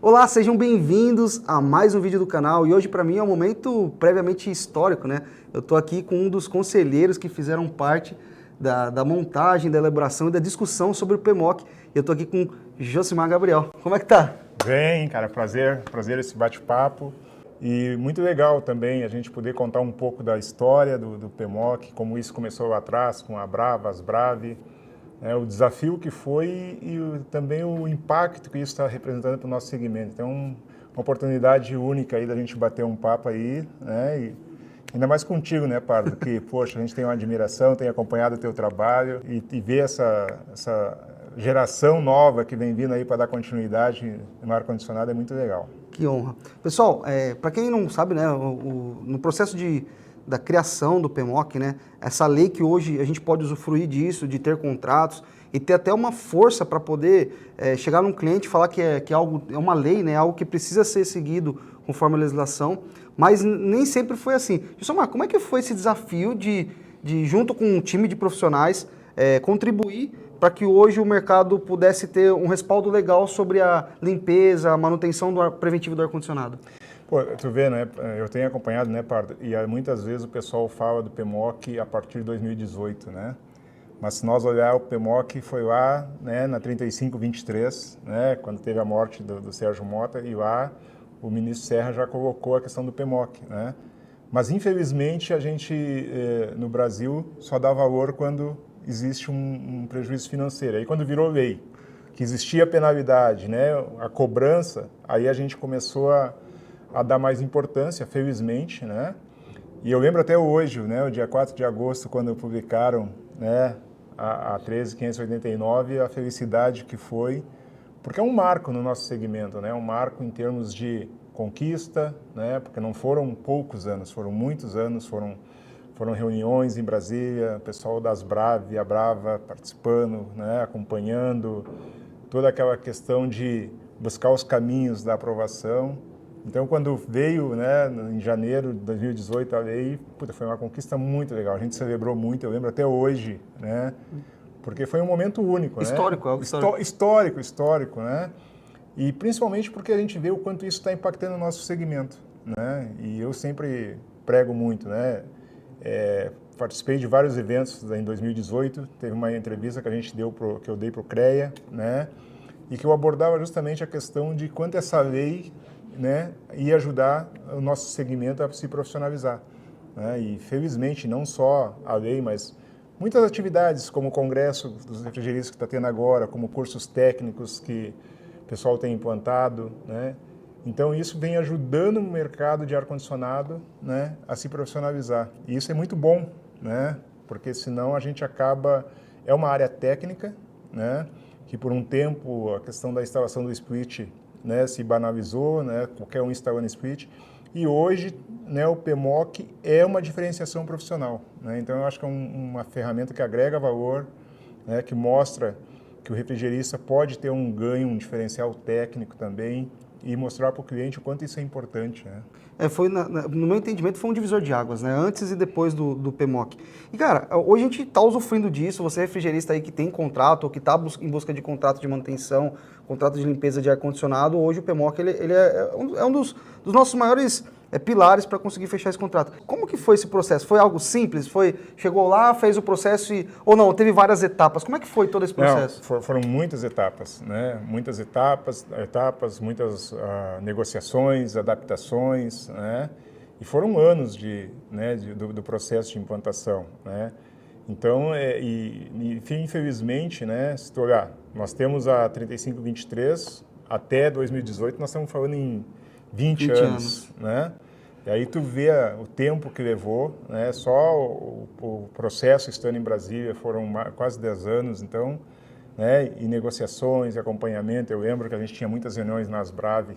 Olá, sejam bem-vindos a mais um vídeo do canal e hoje para mim é um momento previamente histórico, né? Eu estou aqui com um dos conselheiros que fizeram parte da montagem, da elaboração e da discussão sobre o PMOC. Eu estou aqui com Josimar Gabriel. Como é que tá? Bem, cara, prazer esse bate-papo e muito legal também a gente poder contar um pouco da história do PMOC, como isso começou lá atrás com a Brava, Asbrave, o desafio que foi e também o impacto que isso está representando para o nosso segmento. Então, uma oportunidade única aí da gente bater um papo aí, né? E ainda mais contigo, né, Pardo? Que, poxa, a gente tem uma admiração, tem acompanhado o teu trabalho e ver essa geração nova que vem vindo aí para dar continuidade no ar-condicionado é muito legal. Que honra. Pessoal, para quem não sabe, né, no processo da criação do PMOC, né, essa lei que hoje a gente pode usufruir disso, de ter contratos e ter até uma força para poder chegar num cliente e falar que é uma lei, né, algo que precisa ser seguido conforme a legislação, mas nem sempre foi assim. Gilson, como é que foi esse desafio de junto com um time de profissionais, contribuir para que hoje o mercado pudesse ter um respaldo legal sobre a limpeza, a manutenção preventiva do ar-condicionado? Pô, tu vê, né, eu tenho acompanhado, né, Pardo, e muitas vezes o pessoal fala do PMOC a partir de 2018, né, mas se nós olhar o PMOC foi lá, né, na 3523, né, quando teve a morte do Sérgio Mota, e lá o ministro Serra já colocou a questão do PMOC, né, mas infelizmente a gente no Brasil só dá valor quando existe um prejuízo financeiro. Aí quando virou lei, que existia a penalidade, né, a cobrança, aí a gente começou a dar mais importância, felizmente, né? E eu lembro até hoje, né, o dia 4 de agosto, quando publicaram, né, a 13.589, a felicidade que foi, porque é um marco no nosso segmento, né, um marco em termos de conquista, né, porque não foram poucos anos, foram muitos anos, foram reuniões em Brasília, o pessoal das Brave, a Brava participando, né, acompanhando toda aquela questão de buscar os caminhos da aprovação. Então, quando veio, né, em janeiro de 2018 a lei, foi uma conquista muito legal. A gente celebrou muito, eu lembro até hoje, né, porque foi um momento único, histórico, né? Algo histórico. Histórico, né? E principalmente porque a gente vê o quanto isso está impactando o nosso segmento, né? E eu sempre prego muito, né? Participei de vários eventos em 2018, teve uma entrevista que que eu dei para o CREA, né? E que eu abordava justamente a questão de quanto essa lei, né, ia ajudar o nosso segmento a se profissionalizar, né? E felizmente não só a lei, mas muitas atividades como o congresso dos refrigeristas que está tendo agora, como cursos técnicos que o pessoal tem implantado, né? Então isso vem ajudando o mercado de ar-condicionado, né, a se profissionalizar. E isso é muito bom, né? Porque senão a gente acaba... É uma área técnica, né, que por um tempo a questão da instalação do split, né, se banalizou, né, qualquer um instalando split, e hoje, né, o PMOC é uma diferenciação profissional, né? Então eu acho que é uma ferramenta que agrega valor, né, que mostra que o refrigerista pode ter um ganho, um diferencial técnico também, e mostrar para o cliente o quanto isso é importante, né? No meu entendimento, foi um divisor de águas, né? Antes e depois do PMOC. E, cara, hoje a gente está usufruindo disso. Você é refrigerista aí que tem contrato, ou que está em busca de contrato de manutenção, contrato de limpeza de ar-condicionado. Hoje o PMOC ele é um dos nossos maiores pilares para conseguir fechar esse contrato. Como que foi esse processo? Foi algo simples? Chegou lá, fez o processo ou não? Teve várias etapas? Como é que foi todo esse processo? Não, foram muitas etapas, né? Muitas etapas, muitas negociações, adaptações, né? E foram anos do processo de implantação, né? Então, infelizmente, né, se tu olhar, nós temos a 3523, até 2018 nós estamos falando em 20 anos, né? E aí tu vê o tempo que levou, né? Só o processo estando em Brasília foram quase 10 anos, então, né? E negociações, acompanhamento. Eu lembro que a gente tinha muitas reuniões nas Brave,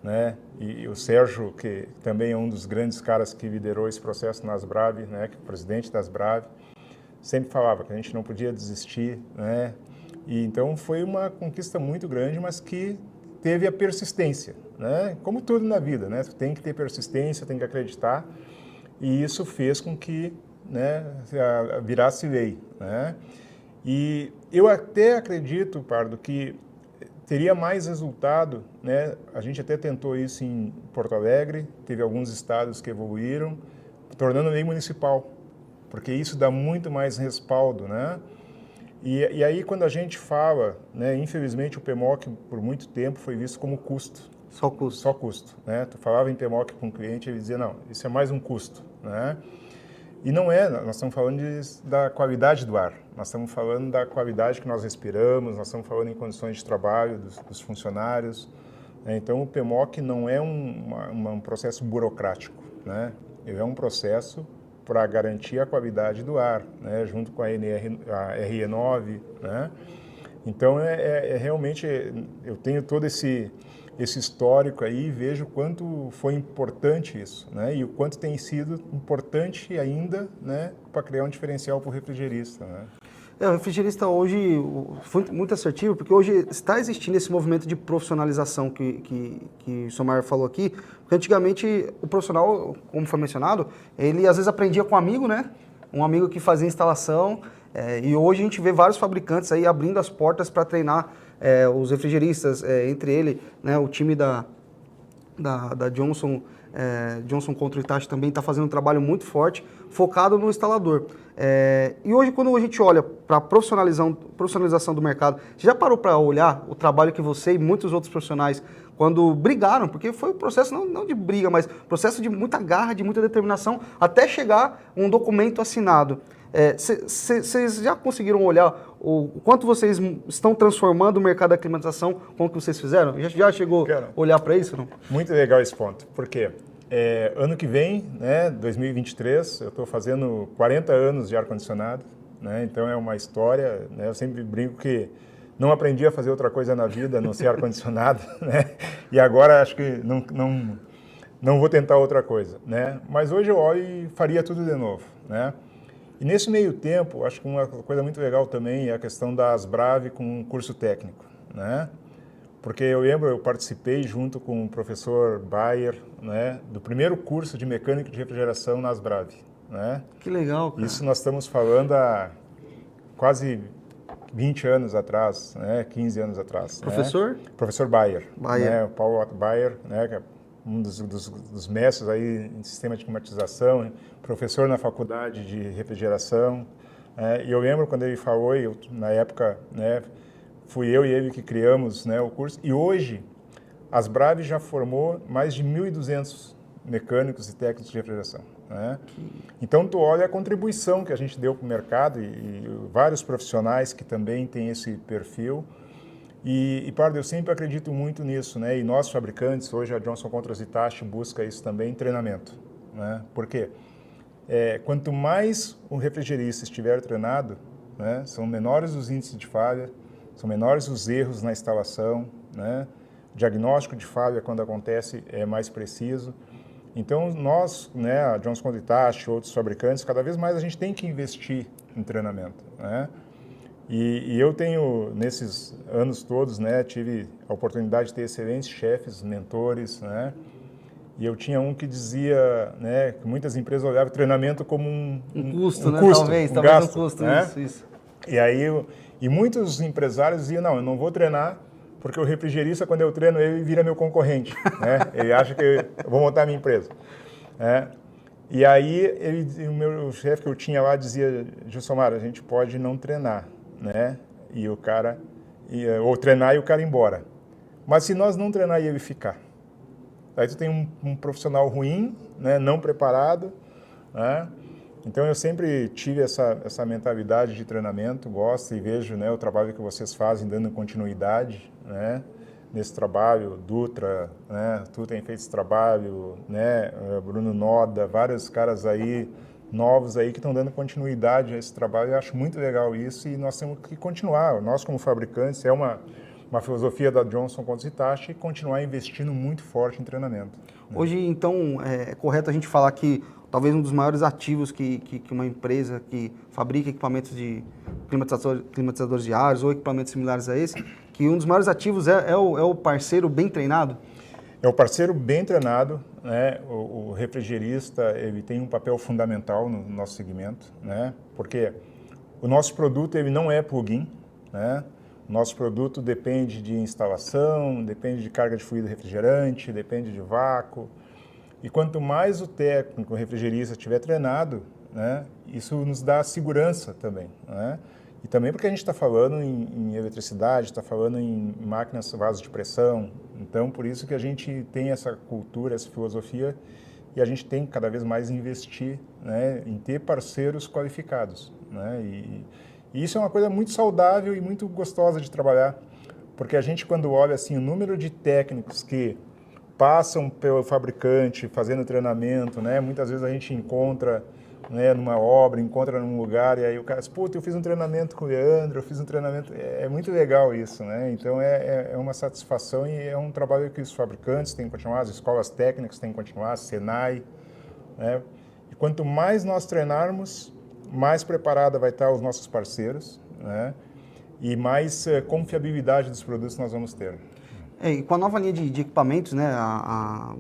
né? E o Sérgio, que também é um dos grandes caras que liderou esse processo nas Brave, né? Que é o presidente das Brave, sempre falava que a gente não podia desistir, né? E então foi uma conquista muito grande, mas que teve a persistência, né? Como tudo na vida, né? Tem que ter persistência, tem que acreditar, e isso fez com que, né, virasse lei, né? E eu até acredito, Pardo, que teria mais resultado, né? A gente até tentou isso em Porto Alegre, teve alguns estados que evoluíram, tornando lei municipal, porque isso dá muito mais respaldo, né? E aí, quando a gente fala, né, infelizmente o PMOC por muito tempo foi visto como custo. Só custo. Só custo, né? Tu falava em PMOC com o cliente, ele dizia, não, isso é mais um custo, né? E não é, nós estamos falando da qualidade do ar, nós estamos falando da qualidade que nós respiramos, nós estamos falando em condições de trabalho dos funcionários, né? Então, o PMOC não é um processo burocrático, né? Ele é um processo para garantir a qualidade do ar, né? Junto com a RE9, né? Então, realmente, eu tenho todo esse histórico aí e vejo o quanto foi importante isso, né? E o quanto tem sido importante ainda, né, para criar um diferencial para o refrigerista, né? O refrigerista hoje foi muito assertivo, porque hoje está existindo esse movimento de profissionalização que o Somar falou aqui, porque antigamente o profissional, como foi mencionado, ele às vezes aprendia com um amigo, né? Um amigo que fazia instalação, e hoje a gente vê vários fabricantes aí abrindo as portas para treinar os refrigeristas, entre ele, né, o time da Johnson, Johnson contra o Hitachi também está fazendo um trabalho muito forte, focado no instalador. E hoje, quando a gente olha para a profissionalização do mercado, você já parou para olhar o trabalho que você e muitos outros profissionais, quando brigaram, porque foi um processo não de briga, mas processo de muita garra, de muita determinação, até chegar um documento assinado. Vocês já conseguiram olhar o quanto vocês estão transformando o mercado da climatização com o que vocês fizeram? Já chegou a olhar para isso? Não? Muito legal esse ponto, porque ano que vem, né, 2023, eu estou fazendo 40 anos de ar-condicionado, né, então é uma história, né, eu sempre brinco que não aprendi a fazer outra coisa na vida, a não ser ar-condicionado, né, e agora acho que não vou tentar outra coisa, né, mas hoje eu olho e faria tudo de novo, né. E nesse meio tempo, acho que uma coisa muito legal também é a questão da Asbrave com um curso técnico, né? Porque eu lembro, eu participei junto com o professor Bayer, né, do primeiro curso de mecânica de refrigeração na Asbrave, né? Que legal, cara. Isso nós estamos falando há quase 20 anos atrás, né, 15 anos atrás. Professor? Né? Professor Bayer. Bayer. Né, o Paulo Otto Bayer, né, que é um dos mestres aí em sistema de climatização, né, professor na faculdade de refrigeração. E eu lembro quando ele falou, na época, né, fui eu e ele que criamos, né, o curso. E hoje, a Asbrave já formou mais de 1.200 mecânicos e técnicos de refrigeração. Né? Então, tu olha a contribuição que a gente deu para o mercado e vários profissionais que também têm esse perfil. E Pardo, eu sempre acredito muito nisso, né? E nós fabricantes, hoje a Johnson Controls Hitachi busca isso também, treinamento. Né? Por quê? Quanto mais o refrigerista estiver treinado, né, são menores os índices de falha, são menores os erros na instalação, né? O diagnóstico de falha, quando acontece, é mais preciso. Então, nós, né, a Johnson Controls Hitachi, outros fabricantes, cada vez mais a gente tem que investir em treinamento, né? E eu tenho, nesses anos todos, né, tive a oportunidade de ter excelentes chefes, mentores, né? E eu tinha um que dizia, né, que muitas empresas olhavam o treinamento como um custo, né? Custo, talvez gasto, um custo, né? Isso. E aí, e muitos empresários diziam, não, eu não vou treinar, porque o refrigerista, quando eu treino, ele vira meu concorrente, né? Ele acha que eu vou montar a minha empresa. Né? E aí, o meu chefe que eu tinha lá dizia, Gilsomar, a gente pode não treinar, né? E o cara, ou treinar e o cara ir embora. Mas se nós não treinar e ele ficar, aí tu tem um profissional ruim, né? Não preparado, né? Então eu sempre tive essa mentalidade de treinamento, gosto e vejo, né, o trabalho que vocês fazem dando continuidade, né, nesse trabalho, Dutra, né, tu tem feito esse trabalho, né, Bruno Noda, vários caras aí novos aí que estão dando continuidade a esse trabalho. Eu acho muito legal isso e nós temos que continuar. Nós como fabricantes é uma filosofia da Johnson Controls Hitachi continuar investindo muito forte em treinamento. Né? Hoje, então, é correto a gente falar que talvez um dos maiores ativos que uma empresa que fabrica equipamentos de climatizadores de ares ou equipamentos similares a esse, que um dos maiores ativos é o parceiro bem treinado? É o parceiro bem treinado, né? O refrigerista, ele tem um papel fundamental no nosso segmento, né? Porque o nosso produto ele não é plug-in, né? Nosso produto depende de instalação, depende de carga de fluido refrigerante, depende de vácuo. E quanto mais o técnico, o refrigerista estiver treinado, né, isso nos dá segurança também, né? E também porque a gente está falando em eletricidade, está falando em máquinas vasos de pressão. Então, por isso que a gente tem essa cultura, essa filosofia, e a gente tem que cada vez mais investir, né, em ter parceiros qualificados, né? E isso é uma coisa muito saudável e muito gostosa de trabalhar, porque a gente, quando olha assim, o número de técnicos que passam pelo fabricante fazendo treinamento, né, muitas vezes a gente encontra, né, numa obra, encontra num lugar, e aí o cara diz, puta, eu fiz um treinamento com o Leandro, eu fiz um treinamento... É muito legal isso, né? Então é uma satisfação e é um trabalho que os fabricantes têm que continuar, as escolas técnicas têm que continuar, a Senai, né? E quanto mais nós treinarmos, mais preparada vai estar os nossos parceiros, né? E mais confiabilidade dos produtos nós vamos ter. E com a nova linha de equipamentos, né,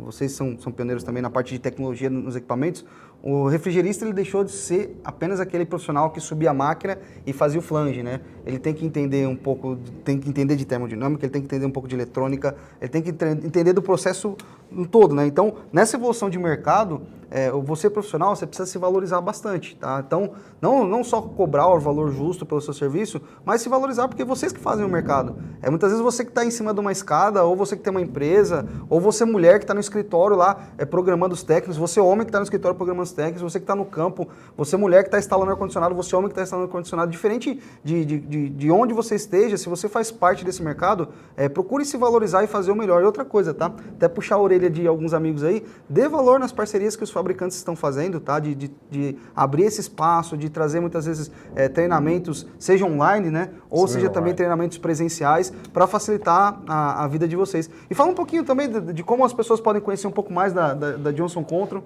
vocês são pioneiros também na parte de tecnologia nos equipamentos, o refrigerista ele deixou de ser apenas aquele profissional que subia a máquina e fazia o flange, né? Ele tem que entender um pouco, tem que entender de termodinâmica, ele tem que entender um pouco de eletrônica, ele tem que entender do processo todo, né? Então, nessa evolução de mercado, você profissional, você precisa se valorizar bastante, tá? Então, não só cobrar o valor justo pelo seu serviço, mas se valorizar porque vocês que fazem o mercado. Muitas vezes você que está em cima de uma escada, ou você que tem uma empresa, ou você mulher que está no escritório lá programando os técnicos, você homem que está no escritório programando os técnicos, você que está no campo, você mulher que está instalando ar-condicionado, você homem que está instalando ar-condicionado, diferente de onde você esteja, se você faz parte desse mercado, procure se valorizar e fazer o melhor. E outra coisa, tá? Até puxar a orelha de alguns amigos aí, dê valor nas parcerias que os fabricantes estão fazendo, tá? De abrir esse espaço, de trazer muitas vezes treinamentos, seja online, né? Ou seja também treinamentos presenciais, para facilitar a vida de vocês. E fala um pouquinho também de como as pessoas podem conhecer um pouco mais da Johnson Control.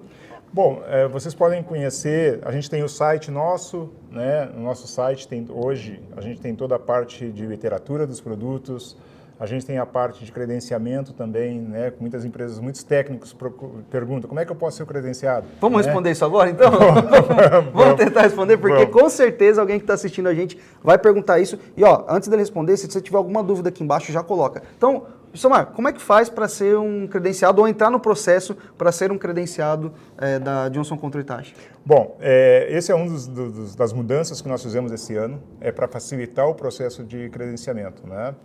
Bom, vocês podem conhecer, a gente tem o site nosso, né? No nosso site hoje a gente tem toda a parte de literatura dos produtos, a gente tem a parte de credenciamento também, né? Com muitas empresas, muitos técnicos perguntam como é que eu posso ser credenciado? Vamos responder isso agora, então? Vamos tentar responder, porque com certeza alguém que está assistindo a gente vai perguntar isso. E ó, antes dele responder, se você tiver alguma dúvida aqui embaixo, já coloca. Então, Samar, como é que faz para ser um credenciado ou entrar no processo para ser um credenciado da Johnson Control Hitachi? Bom, esse é um das mudanças que nós fizemos esse ano, para facilitar o processo de credenciamento, né?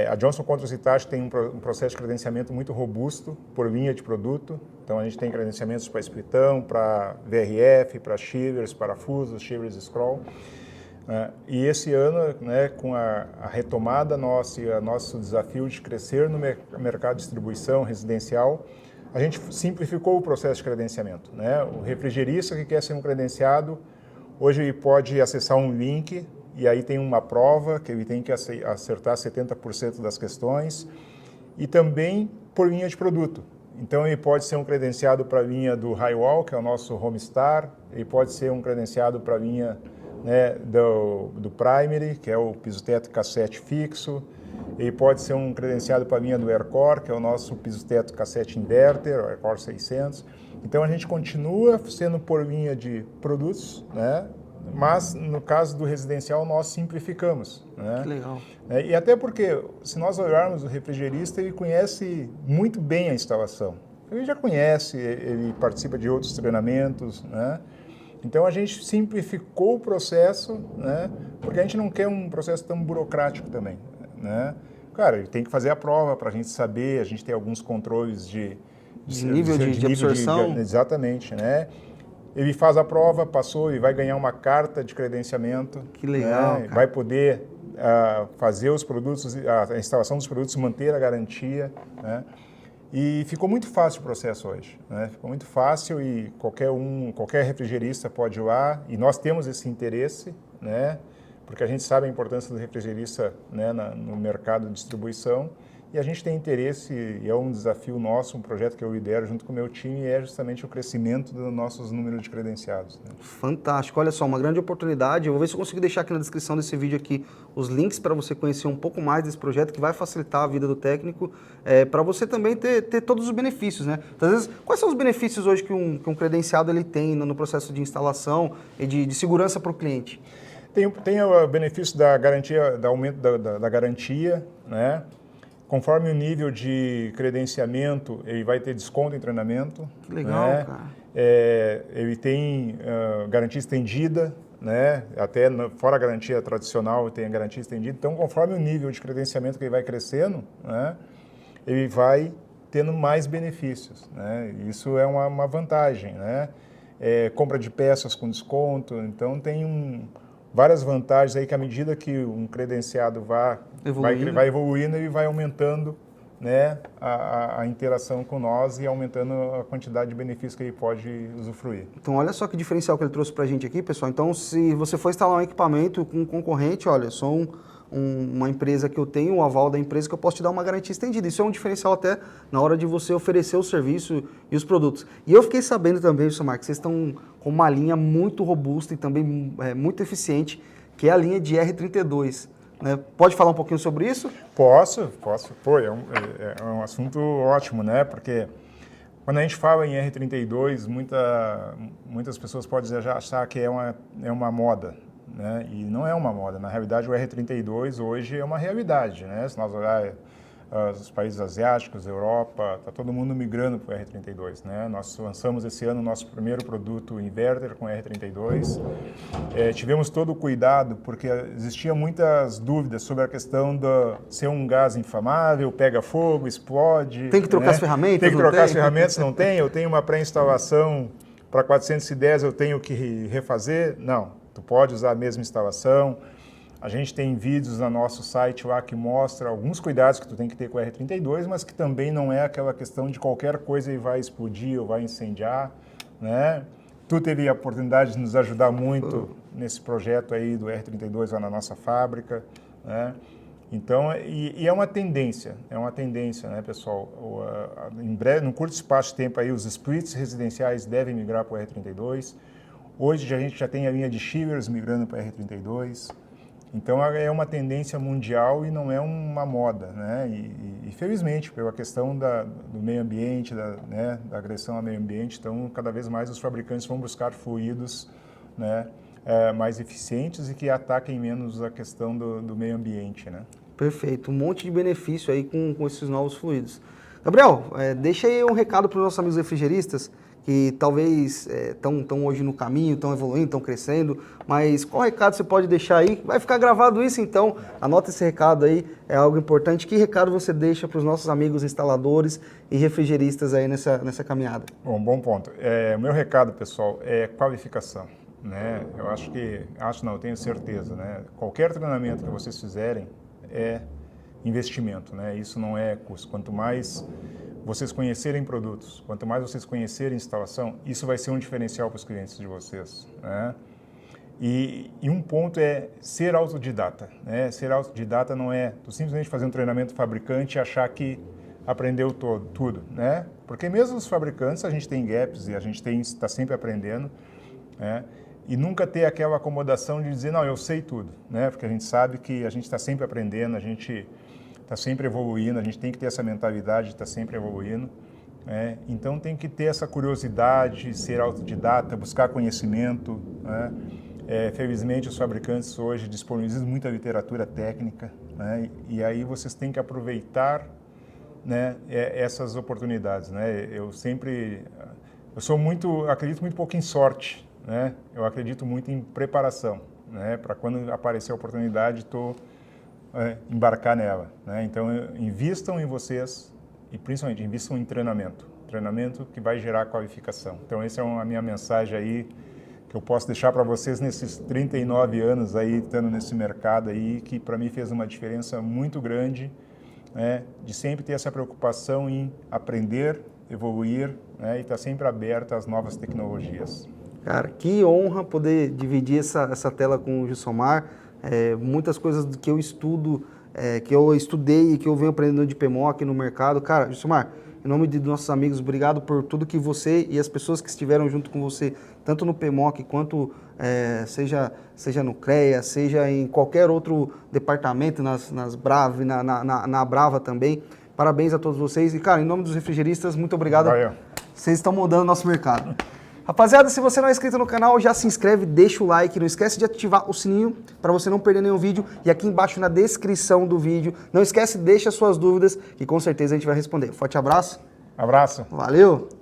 A Johnson Control Hitachi tem um processo de credenciamento muito robusto por linha de produto. Então a gente tem credenciamentos para espritão, para VRF, para shivers, parafusos, shivers scroll. E esse ano, né, com a retomada nossa e o nosso desafio de crescer no mercado de distribuição residencial, a gente simplificou o processo de credenciamento, né? O refrigerista que quer ser um credenciado, hoje ele pode acessar um link e aí tem uma prova que ele tem que acertar 70% das questões e também por linha de produto. Então ele pode ser um credenciado para a linha do Highwall, que é o nosso Homestar, ele pode ser um credenciado para a linha, né, do Primary, que é o piso-teto cassete fixo, ele pode ser um credenciado para a linha do Aircore, que é o nosso piso-teto cassete inverter, o Aircore 600. Então a gente continua sendo por linha de produtos, né? Mas no caso do residencial nós simplificamos, né? Que legal. E até porque, se nós olharmos o refrigerista, ele conhece muito bem a instalação. Ele já conhece, ele participa de outros treinamentos, né? Então a gente simplificou o processo, né? Porque a gente não quer um processo tão burocrático também, né? Cara, ele tem que fazer a prova para a gente saber, a gente tem alguns controles de nível de absorção. Exatamente, né? Ele faz a prova, passou e vai ganhar uma carta de credenciamento. Que legal, né? Vai poder fazer os produtos, a instalação dos produtos, manter a garantia, né? E ficou muito fácil o processo hoje, né? Ficou muito fácil e qualquer refrigerista pode ir lá, e nós temos esse interesse, né? Porque a gente sabe a importância do refrigerista, né, no mercado de distribuição, e a gente tem interesse, e é um desafio nosso, um projeto que eu lidero junto com o meu time, é justamente o crescimento dos nossos números de credenciados, né? Fantástico, olha só, uma grande oportunidade. Eu vou ver se eu consigo deixar aqui na descrição desse vídeo aqui os links para você conhecer um pouco mais desse projeto, que vai facilitar a vida do técnico, para você também ter todos os benefícios, né? Então, às vezes, quais são os benefícios hoje que um credenciado ele tem no processo de instalação e de segurança para o cliente? Tem o benefício da garantia, do aumento da garantia, né? Conforme o nível de credenciamento, ele vai ter desconto em treinamento. Que legal, né? cara. Ele tem garantia estendida, né? Até fora a garantia tradicional, tem a garantia estendida. Então, conforme o nível de credenciamento que ele vai crescendo, né? Ele vai tendo mais benefícios, né? Isso é uma vantagem, né? Compra de peças com desconto, então tem várias vantagens aí que à medida que um credenciado vai evoluindo e vai aumentando, né, a interação com nós e aumentando a quantidade de benefícios que ele pode usufruir. Então, olha só que diferencial que ele trouxe para a gente aqui, pessoal. Então, se você for instalar um equipamento com um concorrente, olha, sou uma empresa que eu tenho, o aval da empresa que eu posso te dar uma garantia estendida. Isso é um diferencial até na hora de você oferecer o serviço e os produtos. E eu fiquei sabendo também, Gilsomar, que vocês estão com uma linha muito robusta e também muito eficiente, que é a linha de R32. Né? Pode falar um pouquinho sobre isso? Posso. Pô, é um assunto ótimo, né? Porque quando a gente fala em R32, muitas pessoas podem achar que é uma moda. Né? E não é uma moda. Na realidade, o R32 hoje é uma realidade. Né? Se nós olharmos os países asiáticos, Europa, está todo mundo migrando para o R32. Né? Nós lançamos esse ano o nosso primeiro produto inverter com R32. Tivemos todo o cuidado, porque existiam muitas dúvidas sobre a questão de ser um gás inflamável, pega fogo, explode. Tem que trocar as ferramentas? Tem que trocar as ferramentas, não tem? Eu tenho uma pré-instalação para 410, eu tenho que refazer? Não. Tu pode usar a mesma instalação. A gente tem vídeos no nosso site lá que mostra alguns cuidados que tu tem que ter com o R32, mas que também não é aquela questão de qualquer coisa e vai explodir ou vai incendiar, né? Tu teve a oportunidade de nos ajudar muito nesse projeto aí do R32 lá na nossa fábrica, né? Então, e é uma tendência, né, pessoal? Em breve, num curto espaço de tempo aí, os splits residenciais devem migrar para o R32. Hoje a gente já tem a linha de chillers migrando para R32. Então é uma tendência mundial e não é uma moda, né? E felizmente, pela questão do meio ambiente, né, da agressão ao meio ambiente, então cada vez mais os fabricantes vão buscar fluidos, né, mais eficientes e que ataquem menos a questão do meio ambiente, né? Perfeito, um monte de benefício aí com esses novos fluidos. Gabriel, deixa aí um recado para os nossos amigos refrigeristas que talvez estão hoje no caminho, estão evoluindo, estão crescendo, mas qual recado você pode deixar aí? Vai ficar gravado isso, então anota esse recado aí, é algo importante. Que recado você deixa para os nossos amigos instaladores e refrigeristas aí nessa caminhada? Bom ponto. O meu recado, pessoal, é qualificação. Né? Eu tenho certeza, né? Qualquer treinamento que vocês fizerem é investimento, né? Isso não é custo. Quanto mais vocês conhecerem produtos, quanto mais vocês conhecerem instalação, isso vai ser um diferencial para os clientes de vocês, né? E um ponto é ser autodidata, né? Ser autodidata não é tu simplesmente fazer um treinamento fabricante e achar que aprendeu tudo, né? Porque mesmo os fabricantes, a gente tem gaps e a gente está sempre aprendendo, né? E nunca ter aquela acomodação de dizer, não, eu sei tudo, né? Porque a gente sabe que a gente está sempre aprendendo, a gente está sempre evoluindo, a gente tem que ter essa mentalidade de estar sempre evoluindo, né? Então tem que ter essa curiosidade, ser autodidata, buscar conhecimento, né? Felizmente os fabricantes hoje disponibilizam muita literatura técnica, né? E aí vocês têm que aproveitar, né, essas oportunidades, né? Acredito muito pouco em sorte, né? Eu acredito muito em preparação, né? Para quando aparecer a oportunidade, embarcar nela, né? Então, invistam em vocês e principalmente invistam em treinamento que vai gerar qualificação. Então, essa é a minha mensagem aí que eu posso deixar para vocês nesses 39 anos aí, estando nesse mercado aí, que para mim fez uma diferença muito grande, né? De sempre ter essa preocupação em aprender, evoluir, né? E estar sempre aberto às novas tecnologias. Cara, que honra poder dividir essa tela com o Gilsomar. Muitas coisas que eu estudo, que eu estudei e que eu venho aprendendo de PMOC no mercado. Cara, Gilsomar, em nome de nossos amigos, obrigado por tudo que você e as pessoas que estiveram junto com você, tanto no PMOC quanto seja no CREA, seja em qualquer outro departamento, nas Brava, na Brava também. Parabéns a todos vocês. E, cara, em nome dos refrigeristas, muito obrigado. Valeu. Vocês estão mudando o nosso mercado. Rapaziada, se você não é inscrito no canal, já se inscreve, deixa o like, não esquece de ativar o sininho para você não perder nenhum vídeo. E aqui embaixo na descrição do vídeo, não esquece, deixa suas dúvidas que com certeza a gente vai responder. Forte abraço. Abraço. Valeu.